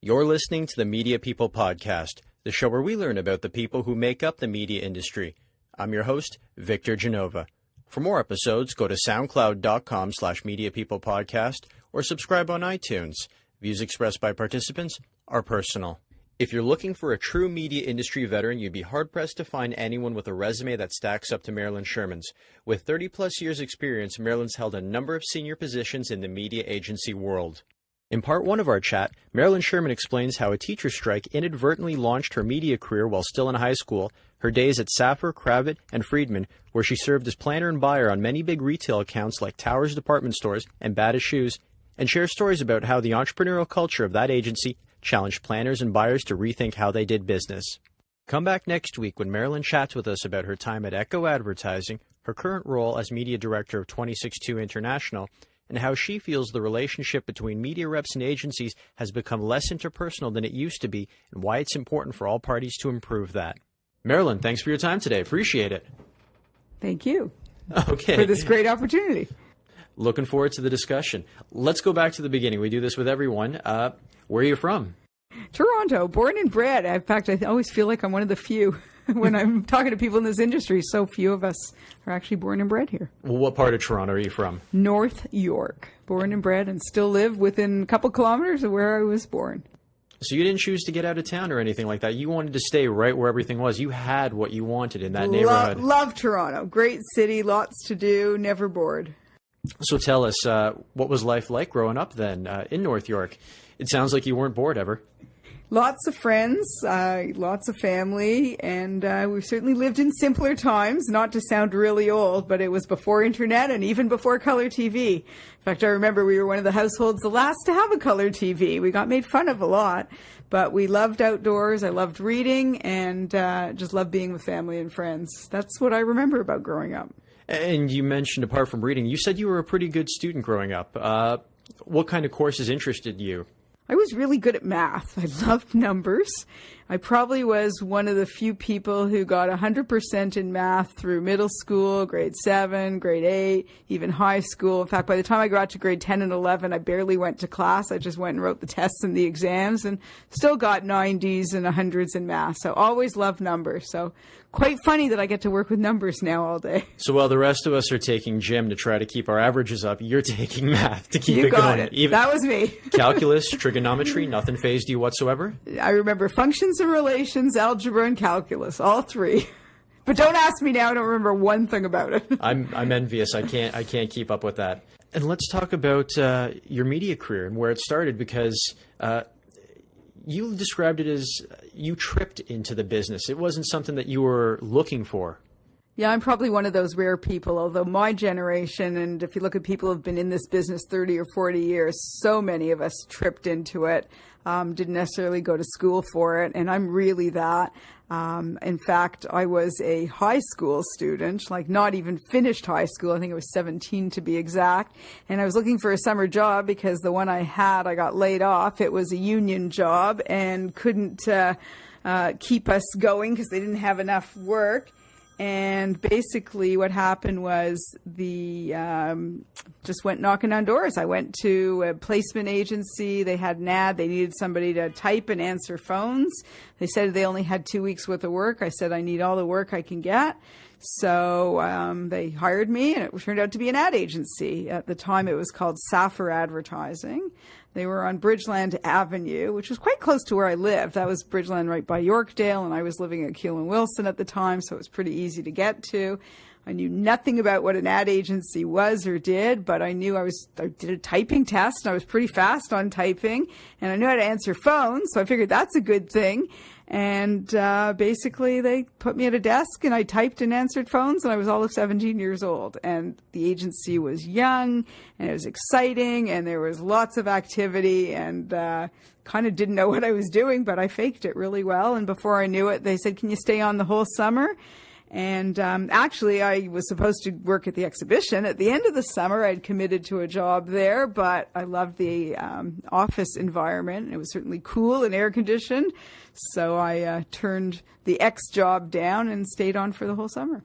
You're listening to the Media People Podcast, the show where we learn about the people who make up the media industry. I'm your host, Victor Genova. For more episodes, go to soundcloud.com/mediapeoplepodcast or subscribe on iTunes. Views expressed by participants are personal. If you're looking for a true media industry veteran, you'd be hard-pressed to find anyone with a resume that stacks up to Marilyn Sherman's. With 30-plus years' experience, Marilyn's held a number of senior positions in the media agency world. In part one of our chat, Marilyn Sherman explains how a teacher strike inadvertently launched her media career while still in high school, her days at Saffer, Cravit, and Freedman, where she served as planner and buyer on many big retail accounts like Towers Department Stores and Bata Shoes, and shares stories about how the entrepreneurial culture of that agency challenged planners and buyers to rethink how they did business. Come back next week when Marilyn chats with us about her time at Echo Advertising, her current role as media director of 26Two International, and how she feels the relationship between media reps and agencies has become less interpersonal than it used to be, and why it's important for all parties to improve that. Marilyn, thanks for your time today. Appreciate it. Thank you. Okay. For this great opportunity. Looking forward to the discussion. Let's go back to the beginning. We do this with everyone. Where are you from? Toronto, born and bred. In fact, I always feel like I'm one of the few when I'm talking to people in this industry. So few of us are actually born and bred here. Well, what part of Toronto are you from? North York. Born and bred and still live within a couple kilometers of where I was born. So you didn't choose to get out of town or anything like that. You wanted to stay right where everything was. You had what you wanted in that neighborhood. Love Toronto. Great city, lots to do, never bored. So tell us, what was life like growing up then in North York? It sounds like you weren't bored ever. Lots of friends, lots of family, and we certainly lived in simpler times, not to sound really old, but it was before internet and even before color TV. In fact, I remember we were one of the households, the last to have a color TV. We got made fun of a lot, but we loved outdoors. I loved reading and just loved being with family and friends. That's what I remember about growing up. And you mentioned, apart from reading, you said you were a pretty good student growing up. What kind of courses interested you? I was really good at math. I loved numbers. I probably was one of the few people who got 100% in math through middle school, grade 7, grade 8, even high school. In fact, by the time I got to grade 10 and 11, I barely went to class. I just went and wrote the tests and the exams and still got 90s and 100s in math. So always loved numbers. So quite funny that I get to work with numbers now all day. So while the rest of us are taking gym to try to keep our averages up, you're taking math to keep it going. It. That was me. Calculus, trigonometry, nothing fazed you whatsoever? I remember functions and relations, algebra, and calculus, all three. But don't ask me now. I don't remember one thing about it. I'm envious. I can't keep up with that. And let's talk about your media career and where it started, because you described it as you tripped into the business. It wasn't something that you were looking for. Yeah, I'm probably one of those rare people, although my generation, and if you look at people who have been in this business 30 or 40 years, so many of us tripped into it, didn't necessarily go to school for it, and I'm really that. In fact, I was a high school student, like not even finished high school. I think I was 17 to be exact. And I was looking for a summer job because the one I had, I got laid off. It was a union job and couldn't keep us going because they didn't have enough work. And basically what happened was just went knocking on doors. I went to a placement agency. They had an ad. They needed somebody to type and answer phones. They said they only had 2 weeks worth of work. I said, I need all the work I can get. So they hired me, and it turned out to be an ad agency. At the time, it was called Saffer Advertising. They were on Bridgeland Avenue, which was quite close to where I lived. That was Bridgeland right by Yorkdale, and I was living at Keele and Wilson at the time, so it was pretty easy to get to. I knew nothing about what an ad agency was or did, but I knew I did a typing test, and I was pretty fast on typing, and I knew how to answer phones, so I figured that's a good thing. And basically, they put me at a desk, and I typed and answered phones, and I was all of 17 years old. And the agency was young, and it was exciting, and there was lots of activity, and kind of didn't know what I was doing, but I faked it really well. And before I knew it, they said, can you stay on the whole summer? And actually, I was supposed to work at the exhibition. At the end of the summer, I'd committed to a job there, but I loved the office environment. It was certainly cool and air-conditioned. So I turned the job down and stayed on for the whole summer.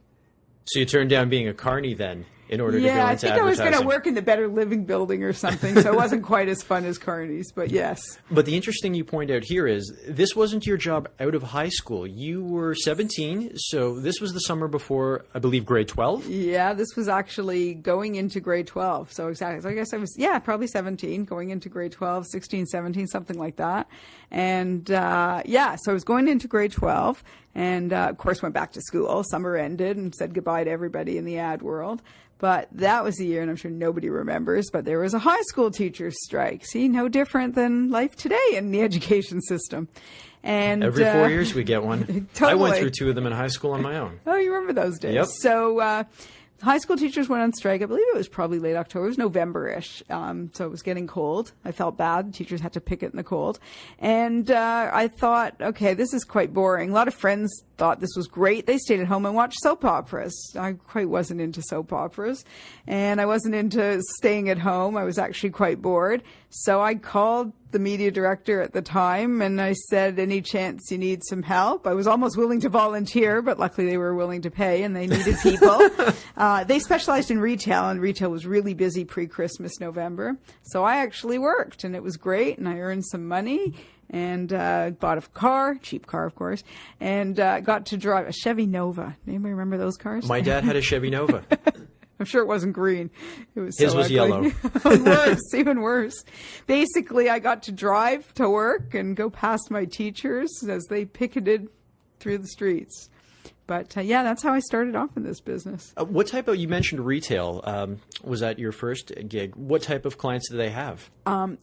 So you turned down being a carny then? in order to go into advertising. I think I was going to work in the Better Living building or something, so it wasn't quite as fun as Carney's, but yes. But the interesting you point out here is this wasn't your job out of high school. You were 17, so this was the summer before, I believe, grade 12? Yeah, this was actually going into grade 12. So exactly. So I guess I was, probably 17, going into grade 12, 16, 17, something like that. And so I was going into grade 12 and, of course, went back to school. Summer ended and said goodbye to everybody in the ad world. But that was the year, and I'm sure nobody remembers, but there was a high school teachers' strike. See, no different than life today in the education system. And every 4 years we get one. Totally. I went through 2 of them in high school on my own. Oh, you remember those days? Yep. So high school teachers went on strike. I believe it was probably late October. It was November-ish. So it was getting cold. I felt bad. Teachers had to picket in the cold. And I thought, okay, this is quite boring. A lot of friends thought this was great. They stayed at home and watched soap operas. I quite wasn't into soap operas. And I wasn't into staying at home. I was actually quite bored. So I called the media director at the time and I said, any chance you need some help? I was almost willing to volunteer, but luckily they were willing to pay and they needed people. They specialized in retail, and retail was really busy pre-Christmas, November. So I actually worked, and it was great, and I earned some money and bought a car, cheap car, of course, and got to drive a Chevy Nova. Anybody remember those cars? My dad had a Chevy Nova. I'm sure it wasn't green. It was His so was ugly. yellow. Worse, even worse. Basically, I got to drive to work and go past my teachers as they picketed through the streets. But that's how I started off in this business. What type of, you mentioned retail, was that your first gig? What type of clients do they have? I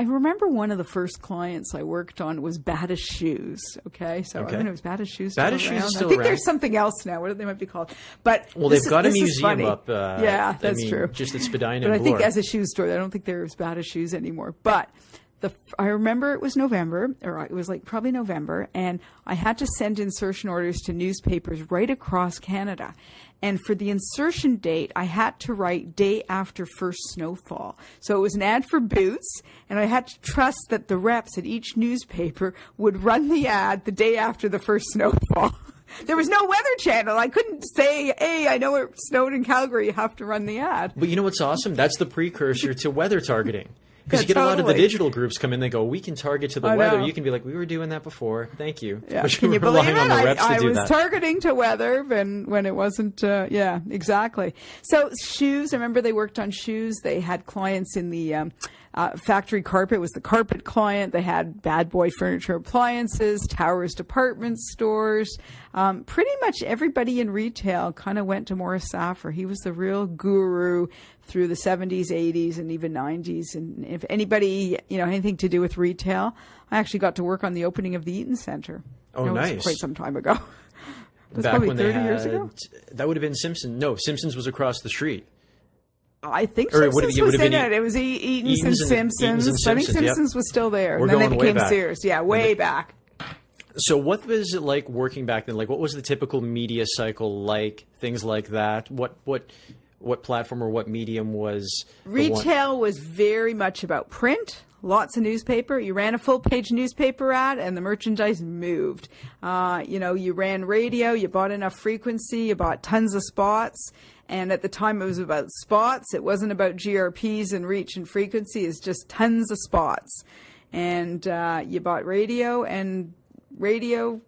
remember one of the first clients I worked on was Bata Shoes. Okay. So I don't know, is Bata Shoes still Bata around? Shoes is still I think around. there's something else now. What they might be called? But well, they've got a museum up. Yeah, that's true. Just at Spadina. But I think Bloor. as a shoe store, I don't think there's Bata Shoes anymore. But I remember it was November, or it was like probably November, and I had to send insertion orders to newspapers right across Canada. And for the insertion date, I had to write day after first snowfall. So it was an ad for boots, and I had to trust that the reps at each newspaper would run the ad the day after the first snowfall. There was no Weather Channel. I couldn't say, hey, I know it snowed in Calgary. You have to run the ad. But you know what's awesome? That's the precursor to weather targeting. Because you get a lot of the digital groups come in, they go, we can target to the weather. You can be like, we were doing that before. Thank you. Yeah. But Can you believe it? I was targeting to weather when it wasn't, exactly. So shoes, I remember they worked on shoes. They had clients in the factory carpet was the carpet client. They had Bad Boy Furniture Appliances, Towers Department Stores. Pretty much everybody in retail kind of went to Morris Saffer. He was the real guru through the 70s, 80s, and even 90s. And if anybody, anything to do with retail, I actually got to work on the opening of the Eaton Center. Oh, nice. It was quite some time ago. It was Back probably when 30 years ago. That would have been Simpson. No, Simpsons was across the street. I think Or Simpsons was in it. It was Eaton's and Simpsons. I think Simpsons was still there. We're and then going they way became back. Sears. Yeah, way back. So what was it like working back then? Like, what was the typical media cycle like? Things like that? What platform or what medium was Retail was very much about print. Lots of newspaper. You ran a full-page newspaper ad, and the merchandise moved. You ran radio. You bought enough frequency. You bought tons of spots. And at the time, it was about spots. It wasn't about GRPs and reach and frequency. It's just tons of spots. And you bought radio, and radio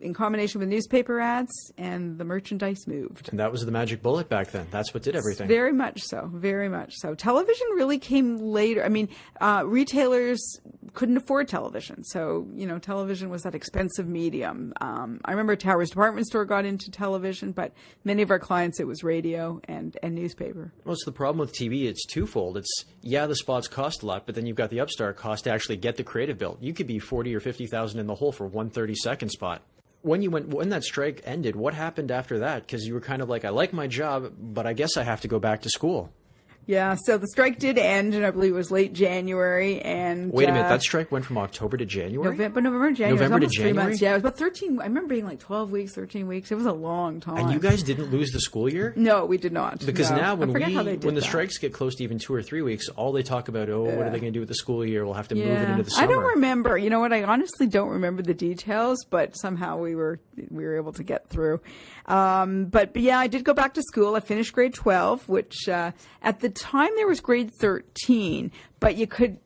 in combination with newspaper ads, and the merchandise moved. And that was the magic bullet back then. That's what did everything. Very much so. Very much so. Television really came later. I mean, retailers couldn't afford television. So, television was that expensive medium. I remember Towers Department Store got into television, but many of our clients, it was radio and newspaper. Well, it's the problem with TV. It's twofold. The spots cost a lot, but then you've got the upstart cost to actually get the creative built. You could be 40 or 50,000 in the hole for one 30-second spot. When that strike ended, what happened after that? Because you were kind of like, I like my job, but I guess I have to go back to school. Yeah, so the strike did end, and I believe it was late January. And wait a minute, that strike went from October to January? November, January. November to January? 3 months. Yeah, it was about 13. I remember being like 12 weeks, 13 weeks. It was a long time. And you guys didn't lose the school year? No, we did not. Because now when the that. strikes get close to even 2 or 3 weeks, all they talk about, what are they going to do with the school year? We'll have to move it into the summer. I don't remember. You know what? I honestly don't remember the details, but somehow we were able to get through. But yeah, I did go back to school. I finished grade 12, which at the time there was grade 13, but you could,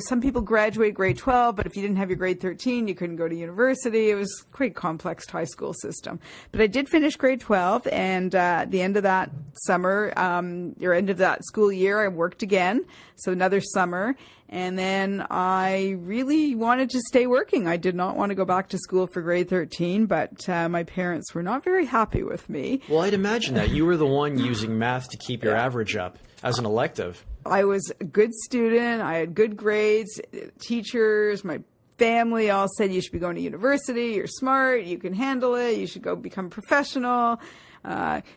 some people graduate grade 12, but if you didn't have your grade 13, you couldn't go to university. It was quite complex high school system. But I did finish grade 12, and at the end of that summer, or end of that school year, I worked again. So another summer. And then I really wanted to stay working. I did not want to go back to school for grade 13, but my parents were not very happy with me. Well, I'd imagine that. You were the one using math to keep your average up as an elective. I was a good student. I had good grades. Teachers, my family all said, you should be going to university. You're smart. You can handle it. You should go become a professional.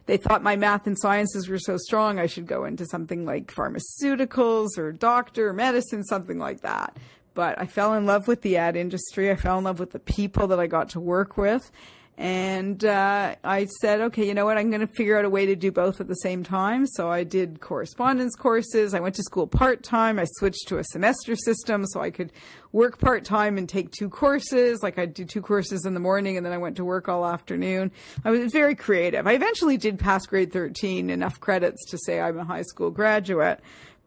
They thought my math and sciences were so strong I should go into something like pharmaceuticals or doctor or medicine, something like that. But I fell in love with the ad industry. I fell in love with the people that I got to work with. And I said, okay, you know what? I'm going to figure out a way to do both at the same time. So I did correspondence courses. I went to school part-time. I switched to a semester system so I could work part-time and take 2 courses. Like I'd do 2 courses in the morning and then I went to work all afternoon. I was very creative. I eventually did pass grade 13, enough credits to say I'm a high school graduate.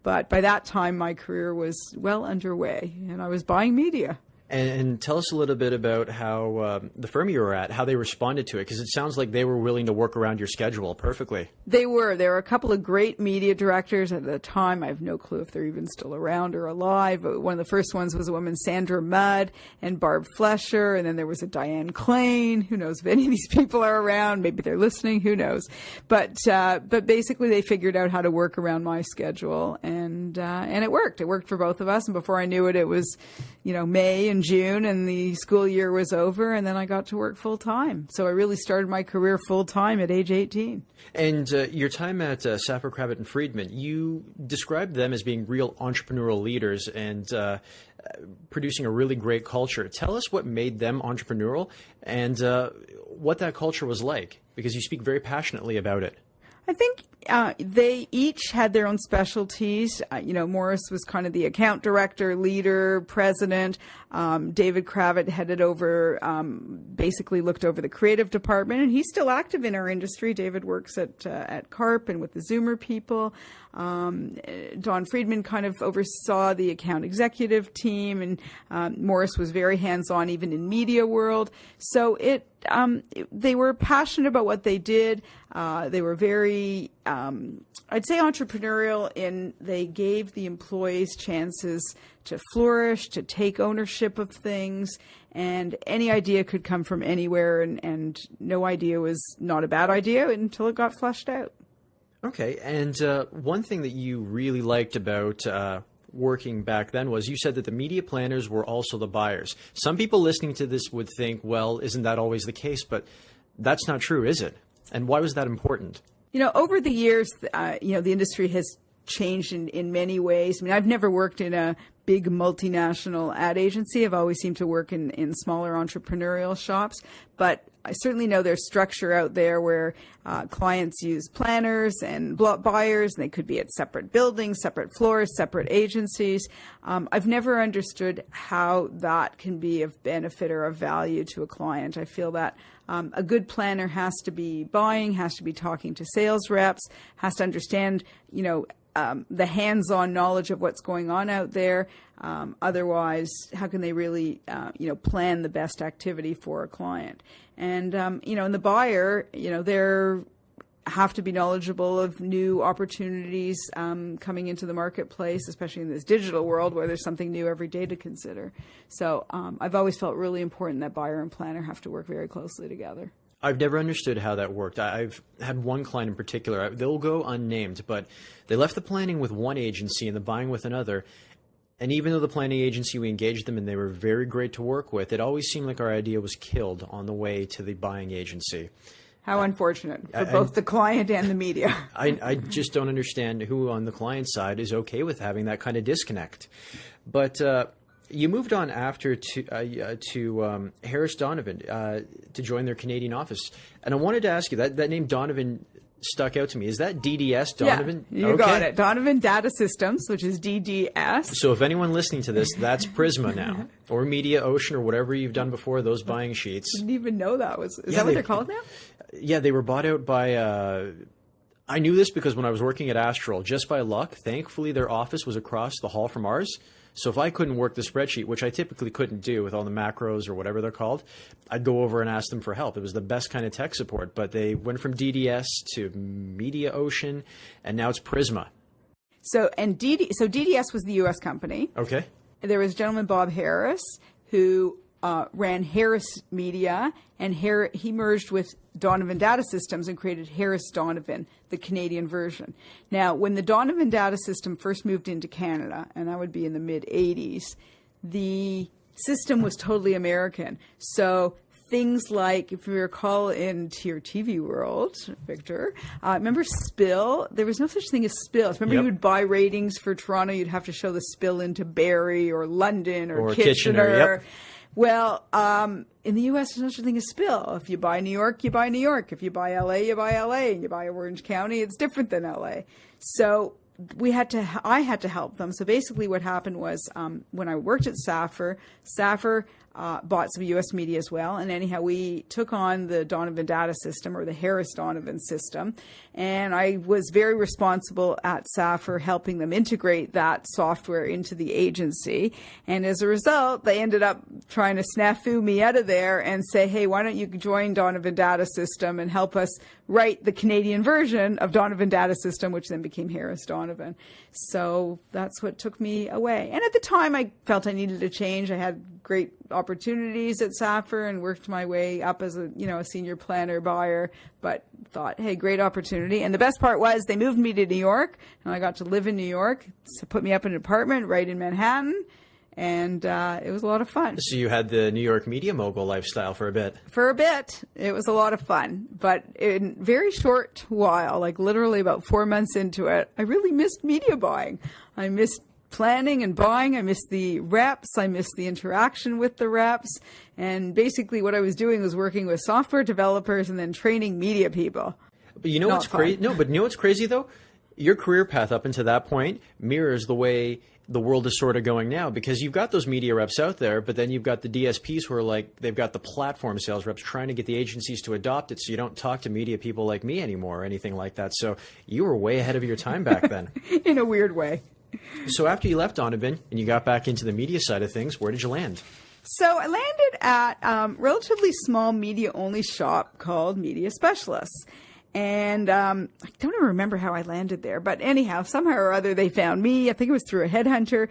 But by that time, my career was well underway and I was buying media. And tell us a little bit about how the firm you were at, how they responded to it, because it sounds like they were willing to work around your schedule perfectly. They were. There were a couple of great media directors at the time. I have no clue if they're even still around or alive. One of the first ones was a woman, Sandra Mudd, and Barb Flesher, and then there was a Diane Klain. Who knows if any of these people are around? Maybe they're listening. Who knows? But basically, they figured out how to work around my schedule, and it worked. It worked for both of us. And before I knew it, it was, May and June, and the school year was over, and then I got to work full time. So I really started my career full time at age 18. And your time at Saffer, Cravit, and Freedman, you described them as being real entrepreneurial leaders and producing a really great culture. Tell us what made them entrepreneurial and what that culture was like, because you speak very passionately about it. I think they each had their own specialties. Morris was kind of the account director, leader, president. David Cravit headed over, basically looked over the creative department, and he's still active in our industry. David works at CARP and with the Zoomer people. Don Freedman kind of oversaw the account executive team, and Morris was very hands-on even in media world. So they were passionate about what they did. They were very, I'd say entrepreneurial in they gave the employees chances to flourish, to take ownership of things, and any idea could come from anywhere, and no idea was not a bad idea until it got fleshed out. Okay, and one thing that you really liked about working back then was you said that the media planners were also the buyers. Some people listening to this would think, well, isn't that always the case? But that's not true, is it? And why was that important? Over the years, the industry has changed in many ways. I mean, I've never worked in a big multinational ad agency. I've always seemed to work in smaller entrepreneurial shops. But I certainly know there's structure out there where clients use planners and buyers, and they could be at separate buildings, separate floors, separate agencies. I've never understood how that can be of benefit or of value to a client. I feel that a good planner has to be buying, has to be talking to sales reps, has to understand, the hands-on knowledge of what's going on out there. Otherwise, how can they really, plan the best activity for a client? And, and the buyer, they're have to be knowledgeable of new opportunities coming into the marketplace, especially in this digital world where there's something new every day to consider. So I've always felt really important that buyer and planner have to work very closely together. I've never understood how that worked. I've had one client in particular, they'll go unnamed, but they left the planning with one agency and the buying with another. And even though the planning agency, we engaged them and they were very great to work with, it always seemed like our idea was killed on the way to the buying agency. How unfortunate for both the client and the media. I just don't understand who on the client side is okay with having that kind of disconnect. But you moved on after to Harris Donovan to join their Canadian office. And I wanted to ask you, that name Donovan stuck out to me. Is that DDS, Donovan? Yeah, you got it. Donovan Data Systems, which is DDS. So if anyone listening to this, that's Prisma now, or Media Ocean, or whatever you've done before, those buying sheets. I didn't even know that was. Is that what they're called now? Yeah, they were bought out by. I knew this because when I was working at Astral, just by luck, thankfully their office was across the hall from ours. So if I couldn't work the spreadsheet, which I typically couldn't do with all the macros or whatever they're called, I'd go over and ask them for help. It was the best kind of tech support. But they went from DDS to Media Ocean, and now it's Prisma. So DDS was the U.S. company. Okay. There was a gentleman, Bob Harris, who ran Harris Media, and he merged with Donovan Data Systems and created Harris Donovan, the Canadian version. Now, when the Donovan Data System first moved into Canada, and that would be in the mid-'80s, the system was totally American. So things like, if you recall into your TV world, Victor, remember Spill? There was no such thing as Spill. Remember, you would buy ratings for Toronto, you'd have to show the Spill into Barrie or London or Kitchener. Yep. Well, in the U.S., there's no such thing as Spill. If you buy New York, you buy New York. If you buy L.A., you buy L.A. And you buy Orange County, it's different than L.A. So I had to help them. So basically what happened was when I worked at Saffer bought some U.S. media as well. And anyhow, we took on the Donovan Data System, or the Harris Donovan system. And I was very responsible at Saffer helping them integrate that software into the agency. And as a result, they ended up trying to snafu me out of there and say, hey, why don't you join Donovan Data System and help us write the Canadian version of Donovan Data System, which then became Harris Donovan. So that's what took me away. And at the time, I felt I needed a change. I had great opportunities at Saffer and worked my way up as a senior planner buyer, but thought, hey, great opportunity. And the best part was they moved me to New York, and I got to live in New York. So put me up in an apartment right in Manhattan, and it was a lot of fun. So you had the New York media mogul lifestyle for a bit. For a bit. It was a lot of fun. But in a very short while, like literally about 4 months into it, I really missed media buying. I missed planning and buying. I missed the reps. I missed the interaction with the reps. And basically what I was doing was working with software developers and then training media people. But you know what's crazy? No, but you know what's crazy though? Your career path up until that point mirrors the way the world is sort of going now, because you've got those media reps out there, but then you've got the DSPs who are like, they've got the platform sales reps trying to get the agencies to adopt it, so you don't talk to media people like me anymore or anything like that. So you were way ahead of your time back then. In a weird way. So after you left Donovan and you got back into the media side of things, where did you land? So I landed at a relatively small media-only shop called Media Specialists. And I don't even remember how I landed there. But anyhow, somehow or other, they found me. I think it was through a headhunter.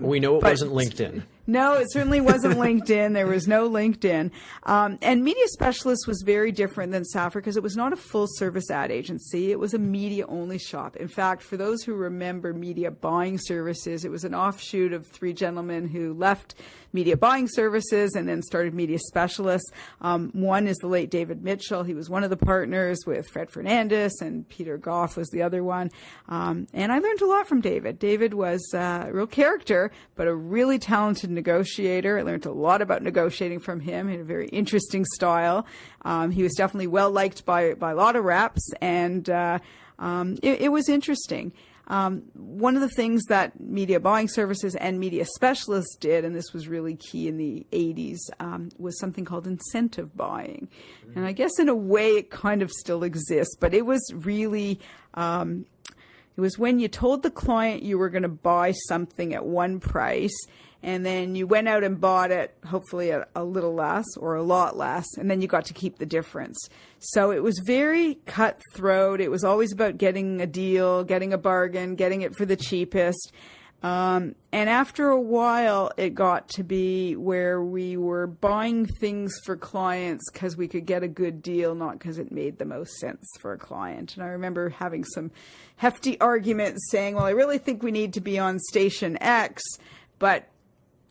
We know it wasn't LinkedIn. No, it certainly wasn't LinkedIn. There was no LinkedIn. And Media Specialist was very different than Saffer because it was not a full-service ad agency. It was a media-only shop. In fact, for those who remember Media Buying Services, it was an offshoot of three gentlemen who left Media Buying Services and then started Media Specialists. One is the late David Mitchell. He was one of the partners with Fred Fernandez, and Peter Goff was the other one. And I learned a lot from David. David was a real character, but a really talented negotiator. I learned a lot about negotiating from him. He had a very interesting style. He was definitely well liked by a lot of reps, and it was interesting. One of the things that Media Buying Services and Media Specialists did, and this was really key in the 80s, was something called incentive buying. And I guess in a way it kind of still exists, but it was really, it was when you told the client you were going to buy something at one price, and then you went out and bought it, hopefully at a little less or a lot less, and then you got to keep the difference. So it was very cutthroat. It was always about getting a deal, getting a bargain, getting it for the cheapest. And after a while, it got to be where we were buying things for clients because we could get a good deal, not because it made the most sense for a client. And I remember having some hefty arguments saying, well, I really think we need to be on station X, but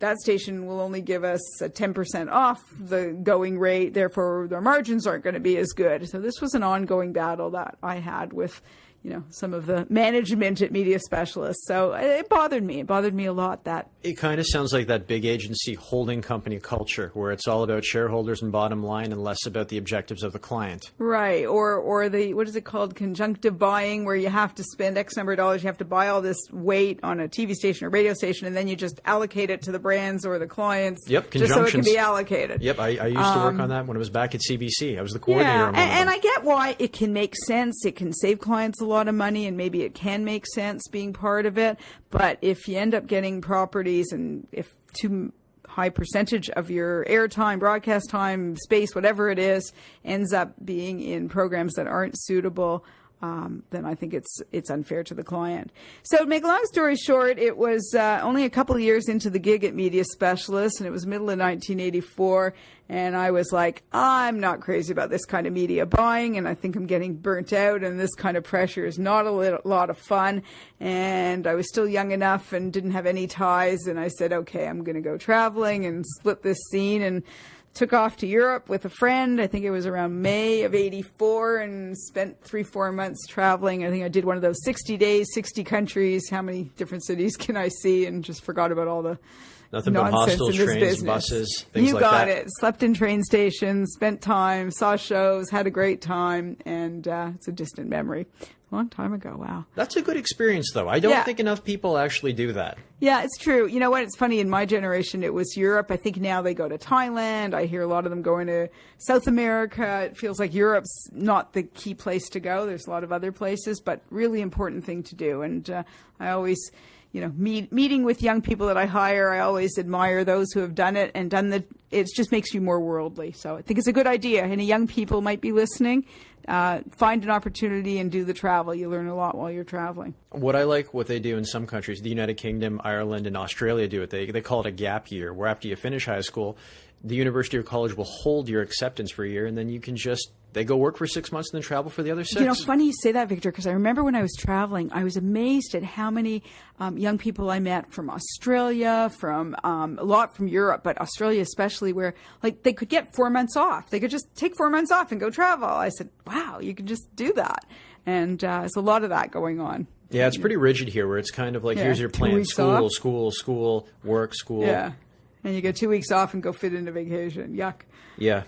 that station will only give us 10% off the going rate. Therefore, their margins aren't going to be as good. So this was an ongoing battle that I had with, some of the management at Media Specialists. So it bothered me. It bothered me a lot that. It kind of sounds like that big agency holding company culture where it's all about shareholders and bottom line and less about the objectives of the client. Right. Or the, what is it called? Conjunctive buying, where you have to spend X number of dollars. You have to buy all this weight on a TV station or radio station, and then you just allocate it to the brands or the clients. Yep. Just so it can be allocated. Yep. I used to work on that when I was back at CBC. I was the coordinator on one of them. And I get why it can make sense. It can save clients a lot of money, and maybe it can make sense being part of it. But if you end up getting properties, and if too high percentage of your airtime, broadcast time, space, whatever it is, ends up being in programs that aren't suitable, then I think it's unfair to the client. So to make a long story short, it was only a couple of years into the gig at Media Specialists, and it was middle of 1984, and I was like, I'm not crazy about this kind of media buying, and I think I'm getting burnt out, and this kind of pressure is not a lot of fun. And I was still young enough and didn't have any ties, and I said, okay, I'm going to go traveling and split this scene, and took off to Europe with a friend. I think it was around May of 84, and spent 3-4 months traveling. I think I did one of those 60 days, 60 countries. How many different cities can I see? And just forgot about all the nothing but hostels, trains, buses, things like that. You got it. Slept in train stations, spent time, saw shows, had a great time, and it's a distant memory. A long time ago. Wow. That's a good experience, though. I don't think enough people actually do that. Yeah, it's true. You know what? It's funny. In my generation, it was Europe. I think now they go to Thailand. I hear a lot of them going to South America. It feels like Europe's not the key place to go. There's a lot of other places, but really important thing to do. And I always, meeting with young people that I hire, I always admire those who have done it and it just makes you more worldly. So I think it's a good idea. Any young people might be listening. Find an opportunity and do the travel. You learn a lot while you're traveling. What I like what they do in some countries, the United Kingdom, Ireland, and Australia do it. They call it a gap year, where after you finish high school, the university or college will hold your acceptance for a year, and then you can they go work for 6 months and then travel for the other 6. Funny you say that, Victor, because I remember when I was traveling, I was amazed at how many young people I met from Australia, from a lot from Europe, but Australia especially, where they could get 4 months off. They could just take 4 months off and go travel. I said, wow, you can just do that. And there's a lot of that going on. Yeah, it's pretty rigid here, where it's kind of like, here's your plan, school, work, school. Yeah, and you get 2 weeks off and go fit into vacation. Yuck. Yeah.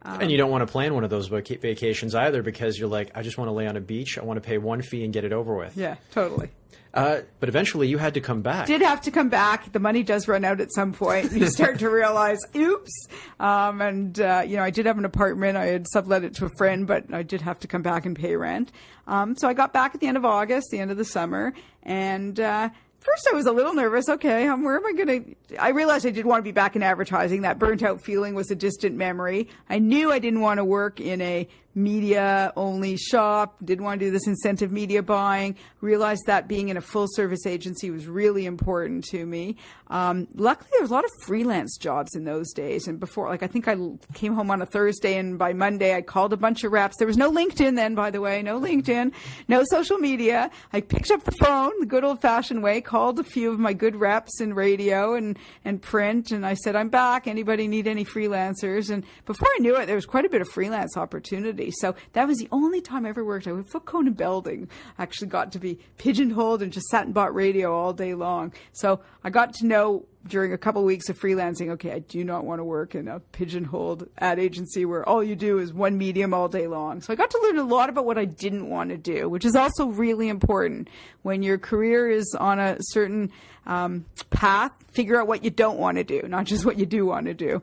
And you don't want to plan one of those vacations either, because you're like, I just want to lay on a beach. I want to pay one fee and get it over with. Yeah, totally. But eventually you had to come back. Did have to come back. The money does run out at some point. You start to realize, oops. I did have an apartment. I had sublet it to a friend, but I did have to come back and pay rent. So I got back at the end of August, the end of the summer, and first I was a little nervous. Okay, where am I going to... I realized I did want to be back in advertising. That burnt-out feeling was a distant memory. I knew I didn't want to work in a media-only shop, didn't want to do this incentive media buying, realized that being in a full-service agency was really important to me. Luckily, there was a lot of freelance jobs in those days. And before, I think I came home on a Thursday, and by Monday, I called a bunch of reps. There was no LinkedIn then, by the way, no LinkedIn, no social media. I picked up the phone the good old-fashioned way, called a few of my good reps in radio and print, and I said, I'm back. Anybody need any freelancers? And before I knew it, there was quite a bit of freelance opportunity. So that was the only time I ever worked. I would put Conan Belding, actually got to be pigeonholed and just sat and bought radio all day long. So I got to know during a couple of weeks of freelancing, okay, I do not want to work in a pigeonholed ad agency where all you do is one medium all day long. So I got to learn a lot about what I didn't want to do, which is also really important. When your career is on a certain path, figure out what you don't want to do, not just what you do want to do.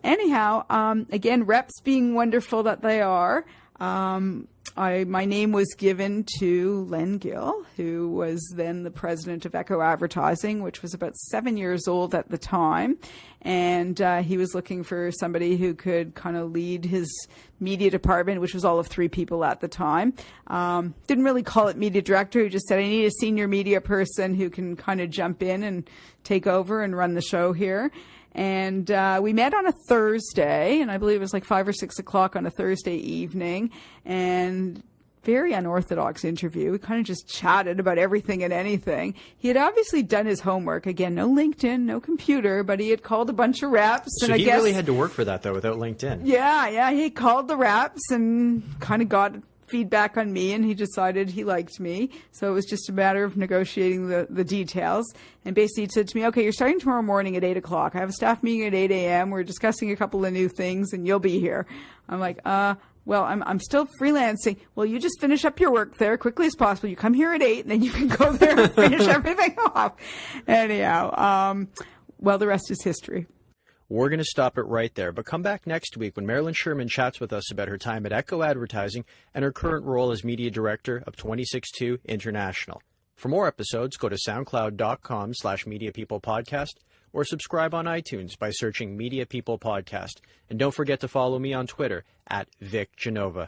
Anyhow, again, reps being wonderful that they are, my name was given to Len Gill, who was then the president of Echo Advertising, which was about 7 years old at the time. And he was looking for somebody who could kind of lead his media department, which was all of 3 people at the time. Didn't really call it media director. He just said, I need a senior media person who can kind of jump in and take over and run the show here. And we met on a Thursday, and I believe it was like 5 or 6 o'clock on a Thursday evening. And very unorthodox interview. We kind of just chatted about everything and anything. He had obviously done his homework. Again, no LinkedIn, no computer, but he had called a bunch of reps. So and he really had to work for that, though, without LinkedIn. Yeah. He called the reps and kind of got feedback on me, and he decided he liked me. So it was just a matter of negotiating the details. And basically he said to me, okay, you're starting tomorrow morning at 8 o'clock. I have a staff meeting at 8 a.m. We're discussing a couple of new things, and you'll be here. I'm like, well, I'm still freelancing. Well, you just finish up your work there quickly as possible. You come here at 8, and then you can go there and finish everything off. Anyhow, well, the rest is history. We're going to stop it right there, but come back next week when Marilyn Sherman chats with us about her time at Echo Advertising and her current role as media director of 26Two International. For more episodes, go to soundcloud.com/mediapeoplepodcast or subscribe on iTunes by searching Media People Podcast. And don't forget to follow me on Twitter @VicGenova.